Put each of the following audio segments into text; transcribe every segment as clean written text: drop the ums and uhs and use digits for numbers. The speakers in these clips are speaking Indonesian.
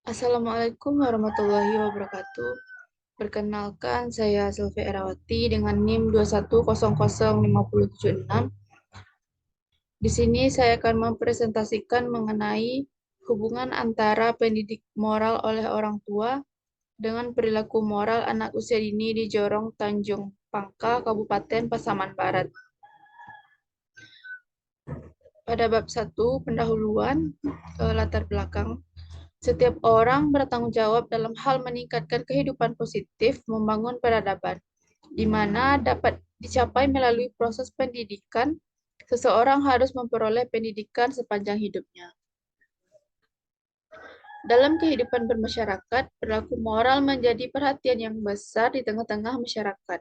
Assalamualaikum warahmatullahi wabarakatuh. Perkenalkan, saya Sylvia Erawati dengan NIM 2100576. Di sini saya akan mempresentasikan mengenai hubungan antara pendidik moral oleh orang tua dengan perilaku moral anak usia dini di Jorong Tanjung Pangka, Kabupaten Pasaman Barat. Pada bab 1, pendahuluan, latar belakang. Setiap orang bertanggung jawab dalam hal meningkatkan kehidupan positif, membangun peradaban, di mana dapat dicapai melalui proses pendidikan. Seseorang harus memperoleh pendidikan sepanjang hidupnya. Dalam kehidupan bermasyarakat, perilaku moral menjadi perhatian yang besar di tengah-tengah masyarakat.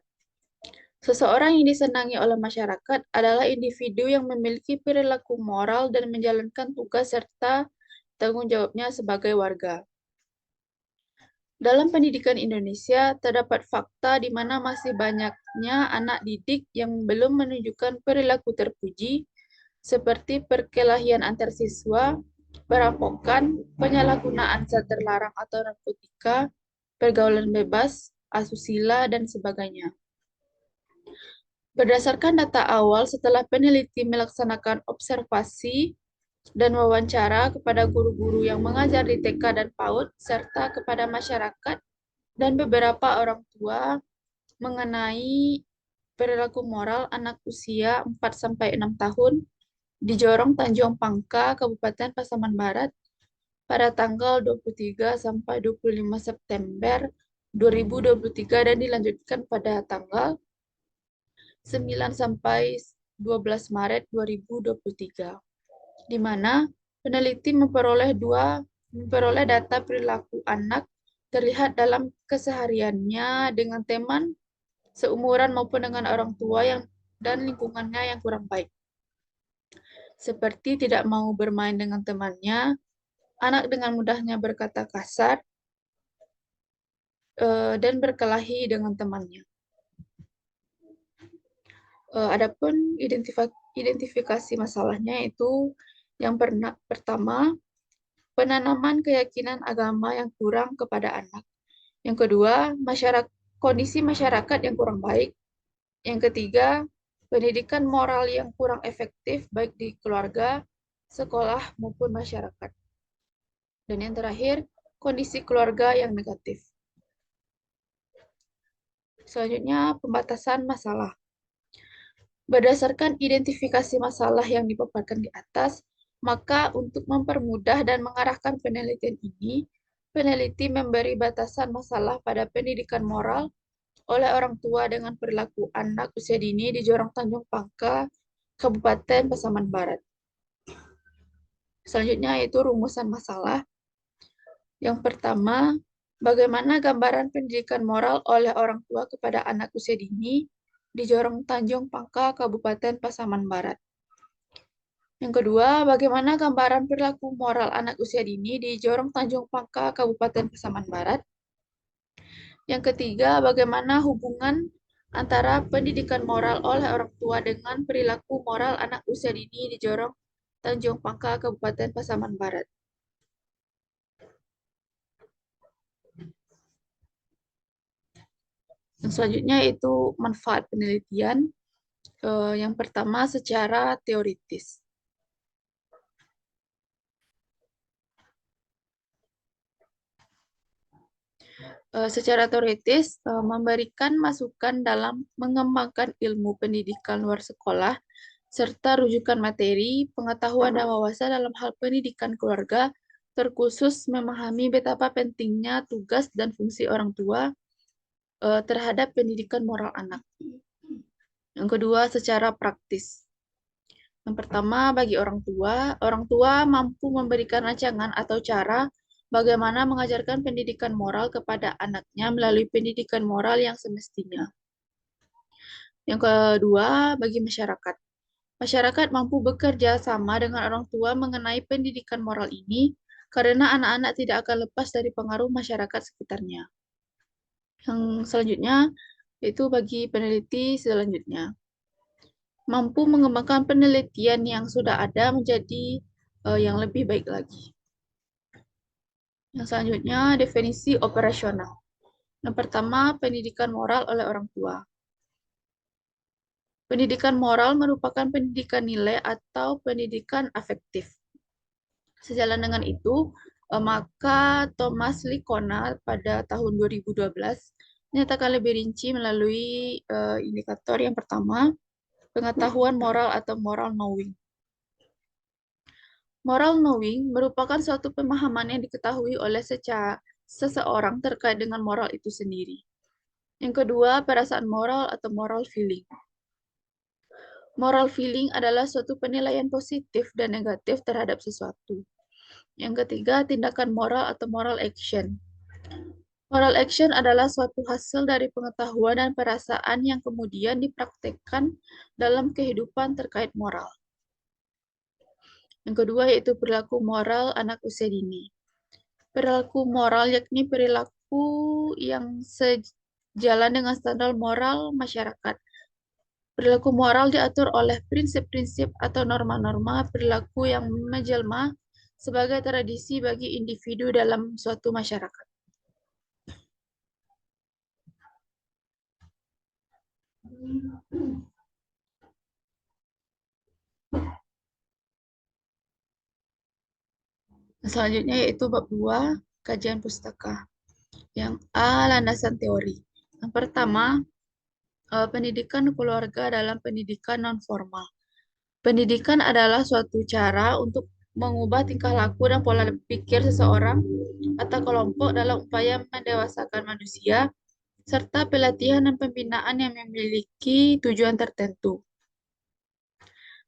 Seseorang yang disenangi oleh masyarakat adalah individu yang memiliki perilaku moral dan menjalankan tugas serta tanggung jawabnya sebagai warga. Dalam pendidikan Indonesia, terdapat fakta di mana masih banyaknya anak didik yang belum menunjukkan perilaku terpuji, seperti perkelahian antar siswa, perampokan, penyalahgunaan zat terlarang atau narkotika, pergaulan bebas, asusila, dan sebagainya. Berdasarkan data awal setelah peneliti melaksanakan observasi dan wawancara kepada guru-guru yang mengajar di TK dan PAUD, serta kepada masyarakat dan beberapa orang tua mengenai perilaku moral anak usia 4-6 tahun di Jorong Tanjung Pangka, Kabupaten Pasaman Barat pada tanggal 23 sampai 25 September 2023 dan dilanjutkan pada tanggal 9 sampai 12 Maret 2023, di mana peneliti memperoleh data perilaku anak terlihat dalam kesehariannya dengan teman seumuran maupun dengan orang tua dan lingkungannya yang kurang baik. Seperti tidak mau bermain dengan temannya, anak dengan mudahnya berkata kasar, dan berkelahi dengan temannya. Adapun identifikasi masalahnya itu yang pertama, penanaman keyakinan agama yang kurang kepada anak. Yang kedua, kondisi masyarakat yang kurang baik. Yang ketiga, pendidikan moral yang kurang efektif baik di keluarga, sekolah, maupun masyarakat. Dan yang terakhir, kondisi keluarga yang negatif. Selanjutnya, pembatasan masalah. Berdasarkan identifikasi masalah yang dipaparkan di atas, maka untuk mempermudah dan mengarahkan penelitian ini, peneliti memberi batasan masalah pada pendidikan moral oleh orang tua dengan perilaku anak usia dini di Jorong Tanjung Pangka, Kabupaten Pasaman Barat. Selanjutnya yaitu rumusan masalah. Yang pertama, bagaimana gambaran pendidikan moral oleh orang tua kepada anak usia dini di Jorong Tanjung Pangka, Kabupaten Pasaman Barat. Yang kedua, bagaimana gambaran perilaku moral anak usia dini di Jorong Tanjung Pangka, Kabupaten Pasaman Barat. Yang ketiga, bagaimana hubungan antara pendidikan moral oleh orang tua dengan perilaku moral anak usia dini di Jorong Tanjung Pangka, Kabupaten Pasaman Barat. Yang selanjutnya itu manfaat penelitian. Yang pertama secara teoritis. Secara teoritis, memberikan masukan dalam mengembangkan ilmu pendidikan luar sekolah, serta rujukan materi, pengetahuan dan wawasan dalam hal pendidikan keluarga, terkhusus memahami betapa pentingnya tugas dan fungsi orang tua terhadap pendidikan moral anak. Yang kedua, secara praktis. Yang pertama, bagi orang tua mampu memberikan rancangan atau cara bagaimana mengajarkan pendidikan moral kepada anaknya melalui pendidikan moral yang semestinya. Yang kedua, bagi masyarakat. Masyarakat mampu bekerja sama dengan orang tua mengenai pendidikan moral ini karena anak-anak tidak akan lepas dari pengaruh masyarakat sekitarnya. Yang selanjutnya, yaitu bagi peneliti selanjutnya. Mampu mengembangkan penelitian yang sudah ada menjadi yang lebih baik lagi. Yang selanjutnya, definisi operasional. Yang pertama, pendidikan moral oleh orang tua. Pendidikan moral merupakan pendidikan nilai atau pendidikan afektif. Sejalan dengan itu, maka Thomas Lickona pada tahun 2012 menyatakan lebih rinci melalui indikator yang pertama, pengetahuan moral atau moral knowing. Moral knowing merupakan suatu pemahaman yang diketahui oleh seseorang terkait dengan moral itu sendiri. Yang kedua, perasaan moral atau moral feeling. Moral feeling adalah suatu penilaian positif dan negatif terhadap sesuatu. Yang ketiga, tindakan moral atau moral action. Moral action adalah suatu hasil dari pengetahuan dan perasaan yang kemudian dipraktekkan dalam kehidupan terkait moral. Yang kedua yaitu perilaku moral anak usia dini. Perilaku moral yakni perilaku yang sejalan dengan standar moral masyarakat. Perilaku moral diatur oleh prinsip-prinsip atau norma-norma perilaku yang menjelma sebagai tradisi bagi individu dalam suatu masyarakat. Selanjutnya yaitu bab 2, kajian pustaka. Yang A, landasan teori. Yang pertama, pendidikan keluarga dalam pendidikan non-formal. Pendidikan adalah suatu cara untuk mengubah tingkah laku dan pola pikir seseorang atau kelompok dalam upaya mendewasakan manusia, serta pelatihan dan pembinaan yang memiliki tujuan tertentu.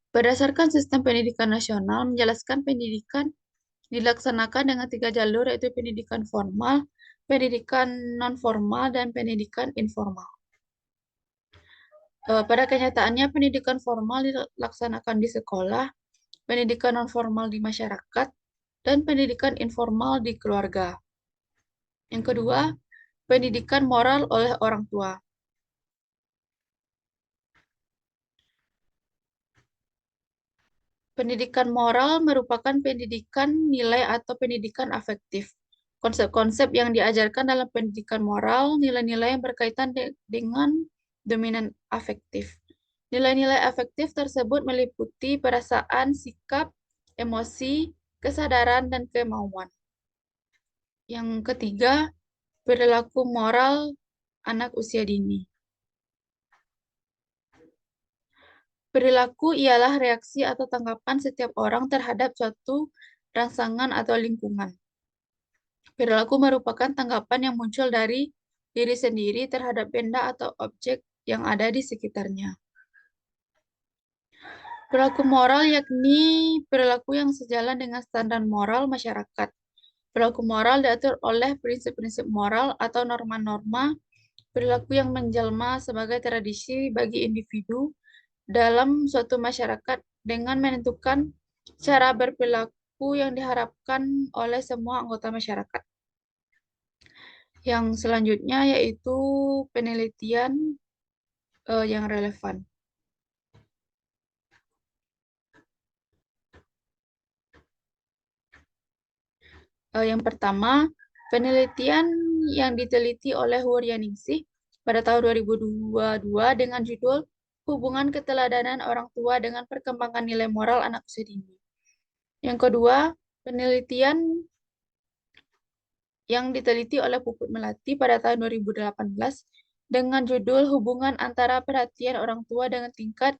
Berdasarkan sistem pendidikan nasional, menjelaskan pendidikan dilaksanakan dengan 3 jalur, yaitu pendidikan formal, pendidikan non-formal, dan pendidikan informal. Pada kenyataannya, pendidikan formal dilaksanakan di sekolah, pendidikan non-formal di masyarakat, dan pendidikan informal di keluarga. Yang kedua, pendidikan moral oleh orang tua. Pendidikan moral merupakan pendidikan nilai atau pendidikan afektif. Konsep-konsep yang diajarkan dalam pendidikan moral, nilai-nilai yang berkaitan dengan dominan afektif. Nilai-nilai afektif tersebut meliputi perasaan, sikap, emosi, kesadaran, dan kemauan. Yang ketiga, perilaku moral anak usia dini. Perilaku ialah reaksi atau tanggapan setiap orang terhadap suatu rangsangan atau lingkungan. Perilaku merupakan tanggapan yang muncul dari diri sendiri terhadap benda atau objek yang ada di sekitarnya. Perilaku moral yakni perilaku yang sejalan dengan standar moral masyarakat. Perilaku moral diatur oleh prinsip-prinsip moral atau norma-norma perilaku yang menjelma sebagai tradisi bagi individu dalam suatu masyarakat dengan menentukan cara berperilaku yang diharapkan oleh semua anggota masyarakat. Yang selanjutnya yaitu penelitian yang relevan. Yang pertama, penelitian yang diteliti oleh Wuryaningsih pada tahun 2022 dengan judul Hubungan Keteladanan Orang Tua dengan Perkembangan Nilai Moral Anak Usia Dini. Yang kedua, penelitian yang diteliti oleh Puput Melati pada tahun 2018 dengan judul Hubungan Antara Perhatian Orang Tua dengan Tingkat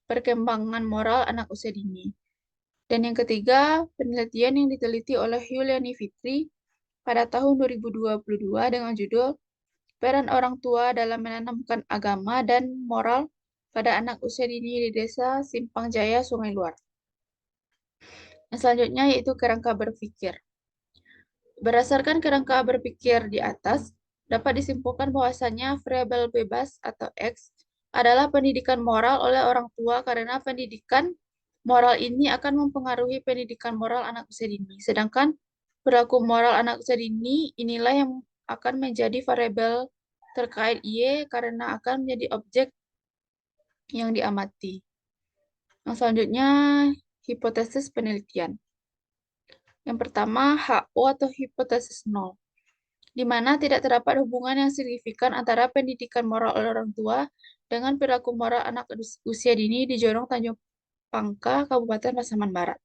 Perkembangan Moral Anak Usia Dini. Dan yang ketiga, penelitian yang diteliti oleh Yuliani Fitri pada tahun 2022 dengan judul Peran Orang Tua dalam Menanamkan Agama dan Moral pada Anak Usia Dini di Desa Simpang Jaya, Sungai Luar. Yang selanjutnya yaitu kerangka berpikir. Berdasarkan kerangka berpikir di atas, dapat disimpulkan bahwasannya variabel bebas atau X adalah pendidikan moral oleh orang tua karena pendidikan moral ini akan mempengaruhi pendidikan moral anak usia dini. Sedangkan perilaku moral anak usia dini inilah yang akan menjadi variabel terkait Y karena akan menjadi objek yang diamati. Yang selanjutnya, hipotesis penelitian. Yang pertama, HO atau hipotesis nol, di mana tidak terdapat hubungan yang signifikan antara pendidikan moral oleh orang tua dengan perilaku moral anak usia dini di Jorong Tanjung Pangka, Kabupaten Pasaman Barat.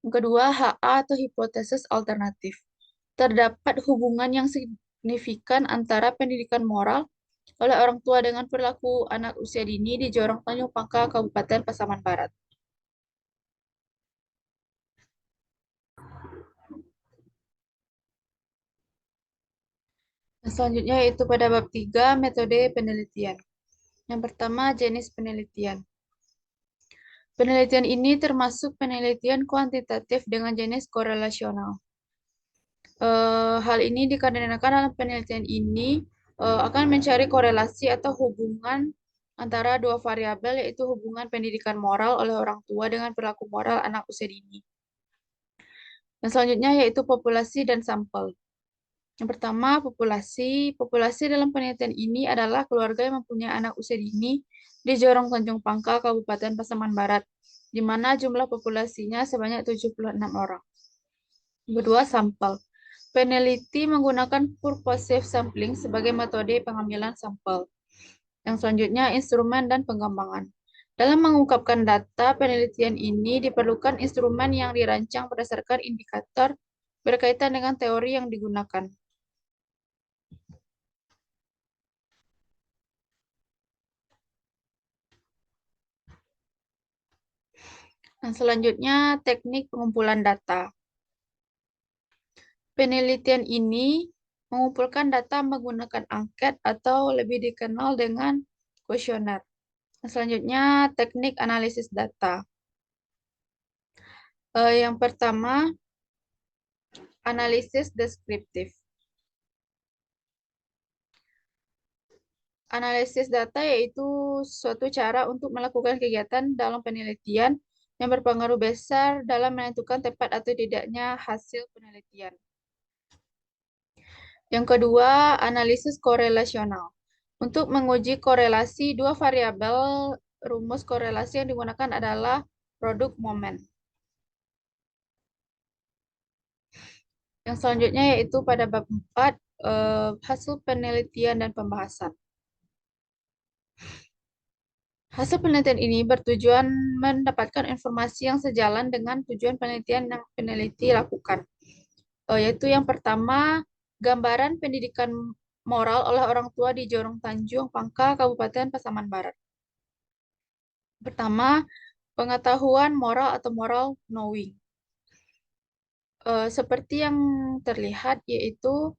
Yang kedua, HA atau hipotesis alternatif. Terdapat hubungan yang signifikan antara pendidikan moral oleh orang tua dengan perilaku anak usia dini di Jorong Tanjung Pangka, Kabupaten Pasaman Barat. Selanjutnya yaitu pada bab 3, metode penelitian. Yang pertama, jenis penelitian. Penelitian ini termasuk penelitian kuantitatif dengan jenis korelasional. Hal ini dikarenakan dalam penelitian ini akan mencari korelasi atau hubungan antara dua variabel, yaitu hubungan pendidikan moral oleh orang tua dengan perilaku moral anak usia dini. Yang selanjutnya yaitu populasi dan sampel. Yang pertama, populasi. Populasi dalam penelitian ini adalah keluarga yang mempunyai anak usia dini di Jorong Tanjung Pangkal, Kabupaten Pasaman Barat, di mana jumlah populasinya sebanyak 76 orang. Kedua, sampel. Peneliti menggunakan purposive sampling sebagai metode pengambilan sampel. Yang selanjutnya, instrumen dan pengembangan. Dalam mengungkapkan data penelitian ini diperlukan instrumen yang dirancang berdasarkan indikator berkaitan dengan teori yang digunakan. Nah, selanjutnya, teknik pengumpulan data. Penelitian ini mengumpulkan data menggunakan angket atau lebih dikenal dengan kuesioner. Selanjutnya, teknik analisis data. Yang pertama, analisis deskriptif. Analisis data yaitu suatu cara untuk melakukan kegiatan dalam penelitian yang berpengaruh besar dalam menentukan tepat atau tidaknya hasil penelitian. Yang kedua, analisis korelasional. Untuk menguji korelasi dua variabel, rumus korelasi yang digunakan adalah produk momen. Yang selanjutnya yaitu pada bab 4, hasil penelitian dan pembahasan. Hasil penelitian ini bertujuan mendapatkan informasi yang sejalan dengan tujuan penelitian yang peneliti lakukan. Yaitu yang pertama, gambaran pendidikan moral oleh orang tua di Jorong Tanjung Pangka, Kabupaten Pasaman Barat. Pertama, pengetahuan moral atau moral knowing. Seperti yang terlihat, yaitu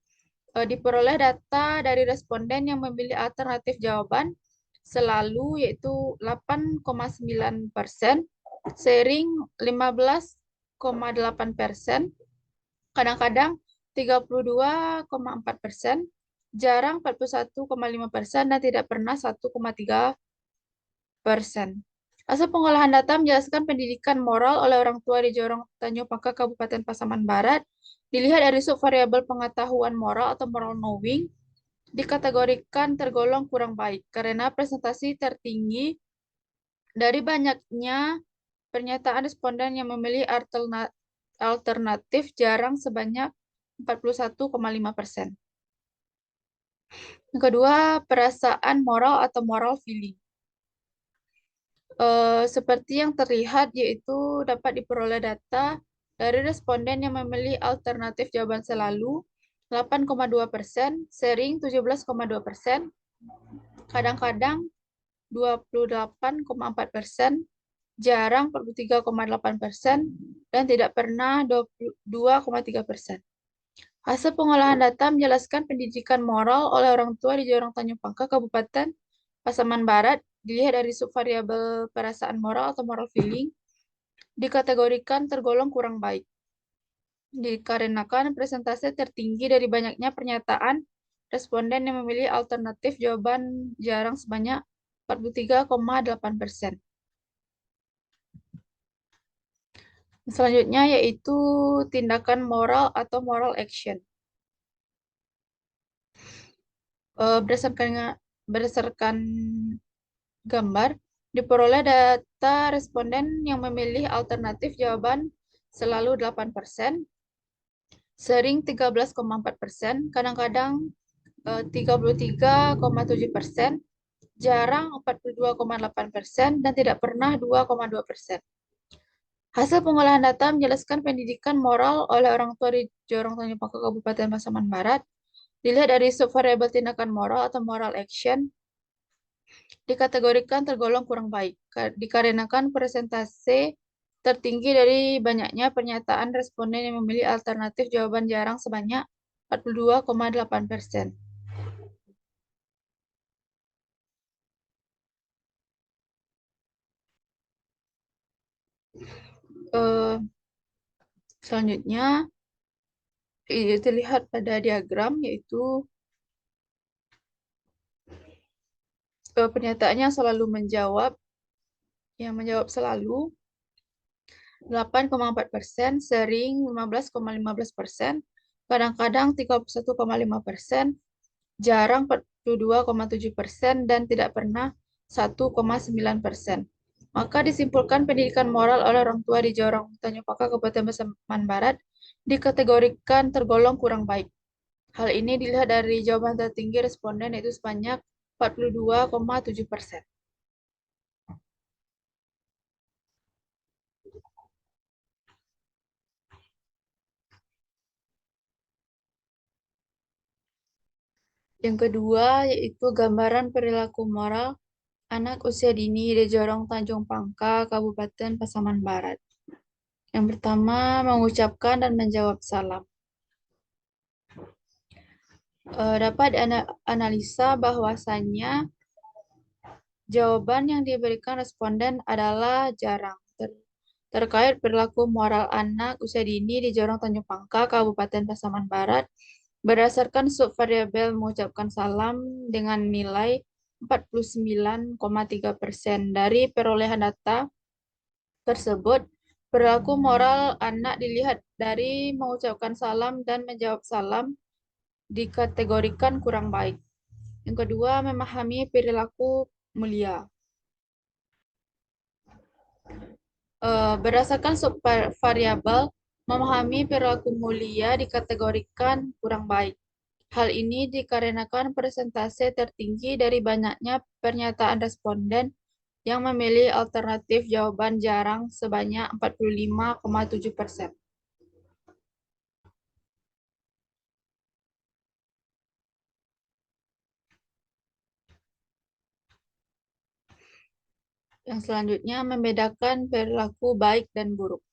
diperoleh data dari responden yang memilih alternatif jawaban selalu, yaitu 8,9%, sharing 15,8%, kadang-kadang 32,4%, jarang 41,5%, dan tidak pernah 1,3%. Hasil pengolahan data menjelaskan pendidikan moral oleh orang tua di Jorong Tanjung Pangkal, Kabupaten Pasaman Barat, dilihat dari subvariabel pengetahuan moral atau moral knowing, dikategorikan tergolong kurang baik karena presentasi tertinggi dari banyaknya pernyataan responden yang memilih alternatif jarang sebanyak 41,5%. Yang kedua, perasaan moral atau moral feeling. Seperti yang terlihat, yaitu dapat diperoleh data dari responden yang memilih alternatif jawaban selalu 8,2%, sharing 17,2%, kadang-kadang 28,4%, jarang 43,8%, dan tidak pernah 22,3%. Hasil pengolahan data menjelaskan pendidikan moral oleh orang tua di Jorong Tanjung Pangkal, Kabupaten Pasaman Barat, dilihat dari subvariabel perasaan moral atau moral feeling, dikategorikan tergolong kurang baik. Dikarenakan presentase tertinggi dari banyaknya pernyataan responden yang memilih alternatif jawaban jarang sebanyak 43,8%. Selanjutnya yaitu tindakan moral atau moral action. Berdasarkan gambar, diperoleh data responden yang memilih alternatif jawaban selalu 8%, sering 13,4%, kadang-kadang 33,7%, jarang 42,8%, dan tidak pernah 2,2%. Hasil pengolahan data menjelaskan pendidikan moral oleh orang tua di Jorong Tanjung Pakar Kabupaten Pasaman Barat dilihat dari subvariabel tindakan moral atau moral action dikategorikan tergolong kurang baik dikarenakan persentase tertinggi dari banyaknya pernyataan responden yang memilih alternatif jawaban jarang sebanyak 42,8%. Eh, Selanjutnya terlihat pada diagram yaitu pernyataannya selalu menjawab, yang menjawab selalu 8,4%, sering 15,15%, kadang-kadang 31,5%, jarang 42,7%, dan tidak pernah 1,9%. Maka disimpulkan pendidikan moral oleh orang tua di Jorong Tanjung Pakar Kabupaten Pasaman Barat dikategorikan tergolong kurang baik. Hal ini dilihat dari jawaban tertinggi responden yaitu sebanyak 42,7%. Yang kedua yaitu gambaran perilaku moral anak usia dini di Jorong Tanjung Pangka, Kabupaten Pasaman Barat. Yang pertama, mengucapkan dan menjawab salam. Dapat analisa bahwasannya jawaban yang diberikan responden adalah jarang terkait perilaku moral anak usia dini di Jorong Tanjung Pangka, Kabupaten Pasaman Barat, berdasarkan subvariabel mengucapkan salam dengan nilai 49,3%. Dari perolehan data tersebut, perilaku moral anak dilihat dari mengucapkan salam dan menjawab salam dikategorikan kurang baik. Yang kedua, memahami perilaku mulia. Berdasarkan subvariabel, memahami perilaku mulia dikategorikan kurang baik. Hal ini dikarenakan persentase tertinggi dari banyaknya pernyataan responden yang memilih alternatif jawaban jarang sebanyak 45,7%. Yang selanjutnya membedakan perilaku baik dan buruk.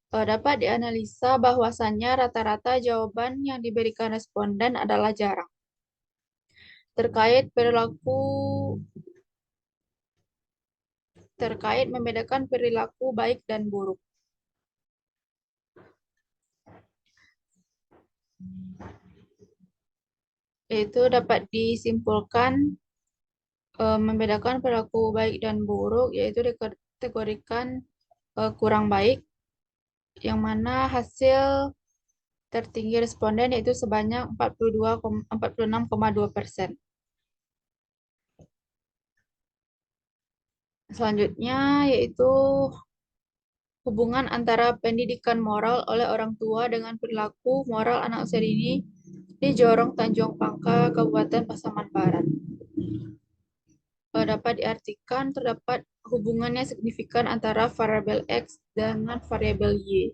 Dapat dianalisa bahwasannya rata-rata jawaban yang diberikan responden adalah jarang. Terkait membedakan perilaku baik dan buruk. Itu dapat disimpulkan membedakan perilaku baik dan buruk, yaitu dikategorikan kurang baik, yang mana hasil tertinggi responden yaitu sebanyak 46,2%. Selanjutnya yaitu hubungan antara pendidikan moral oleh orang tua dengan perilaku moral anak usia dini di Jorong Tanjung Pangka, Kabupaten Pasaman Barat. Dapat diartikan terdapat hubungannya signifikan antara variabel X dengan variabel Y.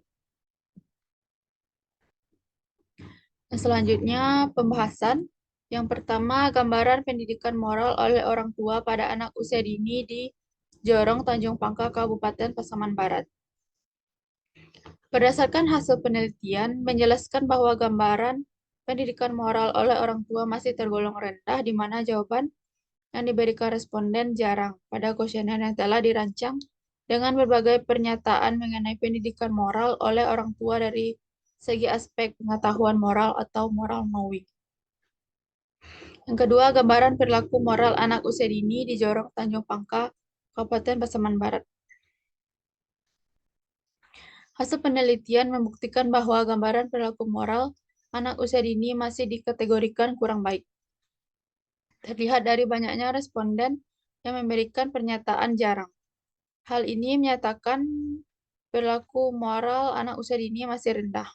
Selanjutnya, pembahasan. Yang pertama, gambaran pendidikan moral oleh orang tua pada anak usia dini di Jorong Tanjung Pangka, Kabupaten Pasaman Barat. Berdasarkan hasil penelitian, menjelaskan bahwa gambaran pendidikan moral oleh orang tua masih tergolong rendah, di mana jawaban yang diberikan responden jarang pada kuesioner yang telah dirancang dengan berbagai pernyataan mengenai pendidikan moral oleh orang tua dari segi aspek pengetahuan moral atau moral knowing. Yang kedua, gambaran perilaku moral anak usia dini di Jorong Tanjung Pangka, Kabupaten Pasaman Barat. Hasil penelitian membuktikan bahwa gambaran perilaku moral anak usia dini masih dikategorikan kurang baik. Terlihat dari banyaknya responden yang memberikan pernyataan jarang. Hal ini menyatakan perilaku moral anak usia dini masih rendah.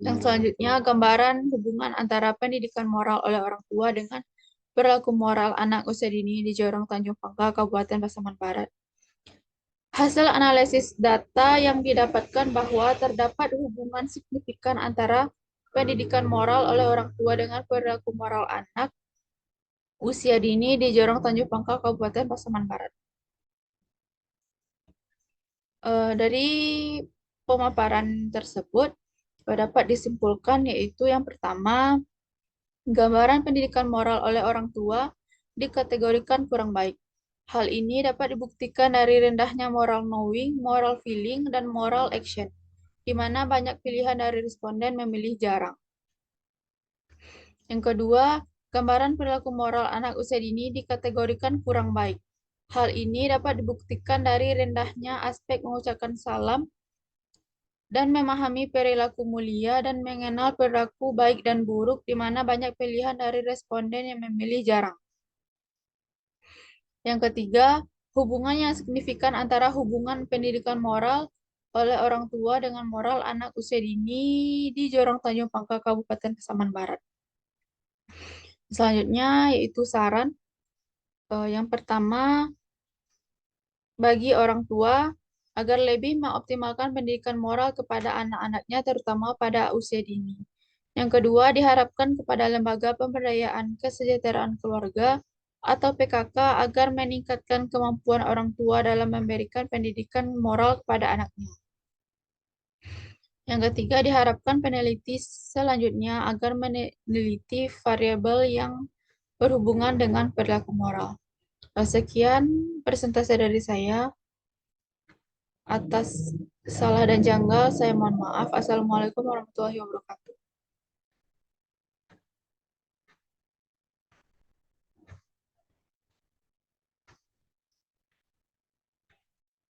Yang selanjutnya, gambaran hubungan antara pendidikan moral oleh orang tua dengan perilaku moral anak usia dini di Jorong Tanjung Pangkal, Kabupaten Pasaman Barat. Hasil analisis data yang didapatkan bahwa terdapat hubungan signifikan antara pendidikan moral oleh orang tua dengan perilaku moral anak usia dini di Jorong Tanjung Pangkal, Kabupaten Pasaman Barat. Dari pemaparan tersebut dapat disimpulkan yaitu yang pertama, gambaran pendidikan moral oleh orang tua dikategorikan kurang baik. Hal ini dapat dibuktikan dari rendahnya moral knowing, moral feeling, dan moral action, di mana banyak pilihan dari responden memilih jarang. Yang kedua, gambaran perilaku moral anak usia dini dikategorikan kurang baik. Hal ini dapat dibuktikan dari rendahnya aspek mengucapkan salam dan memahami perilaku mulia dan mengenal perilaku baik dan buruk, di mana banyak pilihan dari responden yang memilih jarang. Yang ketiga, hubungan yang signifikan antara hubungan pendidikan moral oleh orang tua dengan moral anak usia dini di Jorong Tanjung Pangkal, Kabupaten Pasaman Barat. Selanjutnya yaitu saran. Yang pertama, bagi orang tua agar lebih mengoptimalkan pendidikan moral kepada anak-anaknya terutama pada usia dini. Yang kedua, diharapkan kepada Lembaga Pemberdayaan Kesejahteraan Keluarga atau PKK agar meningkatkan kemampuan orang tua dalam memberikan pendidikan moral kepada anaknya. Yang ketiga, diharapkan peneliti selanjutnya agar meneliti variabel yang berhubungan dengan perilaku moral. Sekian presentasi dari saya. Atas salah dan janggal, saya mohon maaf. Assalamualaikum warahmatullahi wabarakatuh.